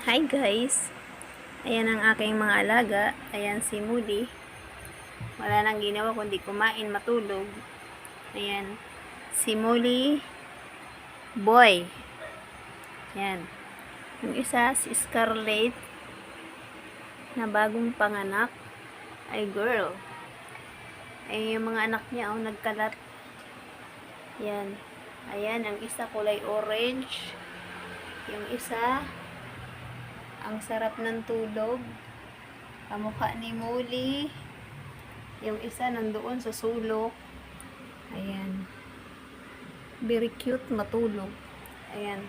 Hi guys! Ayan ang aking mga alaga. Ayan si Moody. Wala nang ginawa kundi kumain, matulog. Ayan. Si Molly Boy. Ayan. Yung isa si Scarlett na bagong panganak ay girl. Ay yung mga anak niya nagkalat. Ayan. Ayan. Ang isa kulay orange. Yung isa ang sarap ng tulog. Kamukha ni Molly. Yung isa nandoon sa sulok. Ayan. Very cute, matulog. Ayan.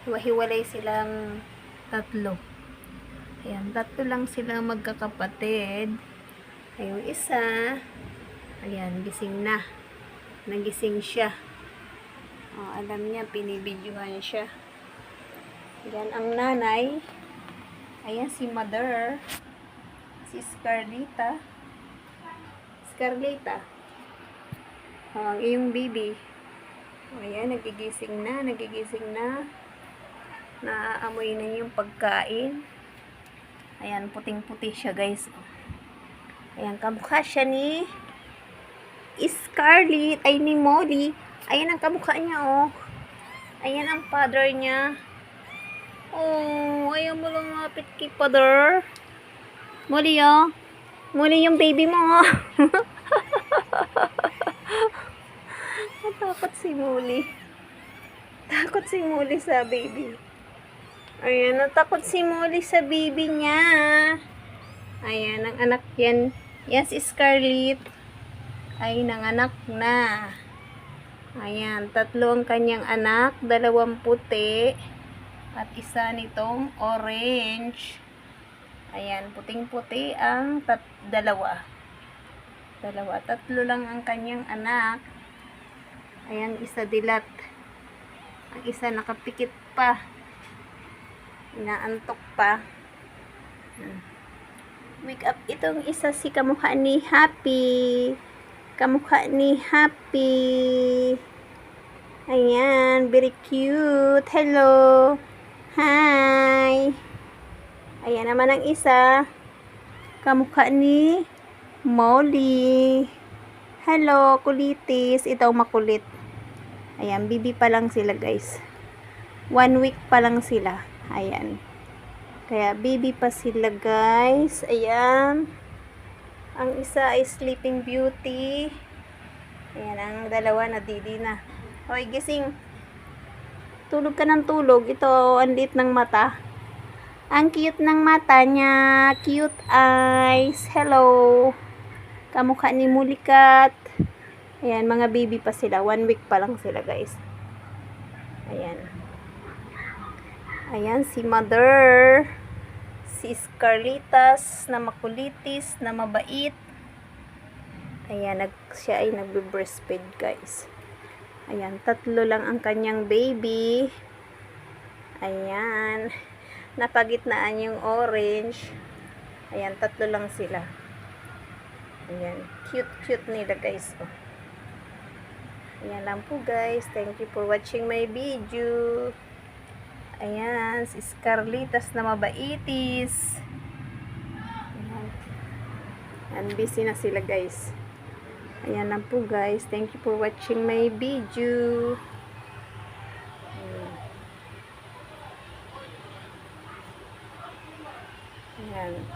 Hiwa-hiwalay silang tatlo. Ayan. Tatlo lang silang magkakapatid. Ay, yung isa, ayan, gising na. Nagising siya. Alam niya, pinibidyohan siya. Ayan, ang nanay. Ayan, si mother. Si Scarletta. Ang iyong baby. Ayan, nagigising na. Naaamoy na yung pagkain. Ayan, puting-puti siya, guys. Ayan, kamukha siya ni Scarlett, ay ni Molly. Ayan ang kamukha niya, oh. Ayan ang father niya. Oh, ayaw mo lumapit kay father. Molly, oh. Molly yung baby mo, oh. Takot si Molly. Takot si Molly sa baby. Ayan, natakot si Molly sa baby niya. Ayan, ang anak yan. Yan si Scarlett. Ay, nanganak na. Ayan, tatlo ang kanyang anak. 2 puti. At isa nitong orange. Ayan, puting-puti ang dalawa. Tatlo lang ang kanyang anak. Ayan, isa dilat. Ang isa nakapikit pa. Inaantok pa. Wake up. Itong isa si kamukha ni Happy. Ayan, very cute. Hello. Hi. Ayan naman ang isa. Kamukha ni Molly. Hello, kulitis. Ito makulit. Ayan, baby pa lang sila, guys. 1 week pa lang sila. Ayan. Kaya baby pa sila, guys. Ayan. Ang isa ay Sleeping Beauty. Ayan, ang dalawa nadidi na. Hoy, gising. Tulog ka ng tulog. Ito, ang liit ng mata. Ang cute ng mata niya. Cute eyes. Hello. Kamukha ni Mulikat. Ayan, mga baby pa sila. 1 week pa lang sila, guys. Ayan. Ayan, si mother. Si Scarlettas na makulitis, na mabait. Ayan, siya ay nagbe-breastfeed, guys. Ayan, 3 lang ang kanyang baby. Ayan. Napagitnaan yung orange. Ayan, 3 lang sila. Ayan, cute nila, guys. Ayan lang po, guys. Thank you for watching my video. Ayan, si Scarlettas na mabaitis. Ayan, busy na sila, guys. Ayan lang po, guys. Thank you for watching my video. Ayan.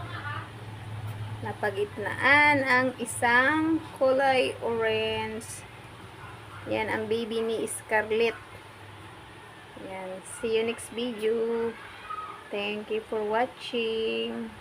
Napagitnaan ang isang kulay orange. Yan ang baby ni Scarlett. Yan. See you next video. Thank you for watching.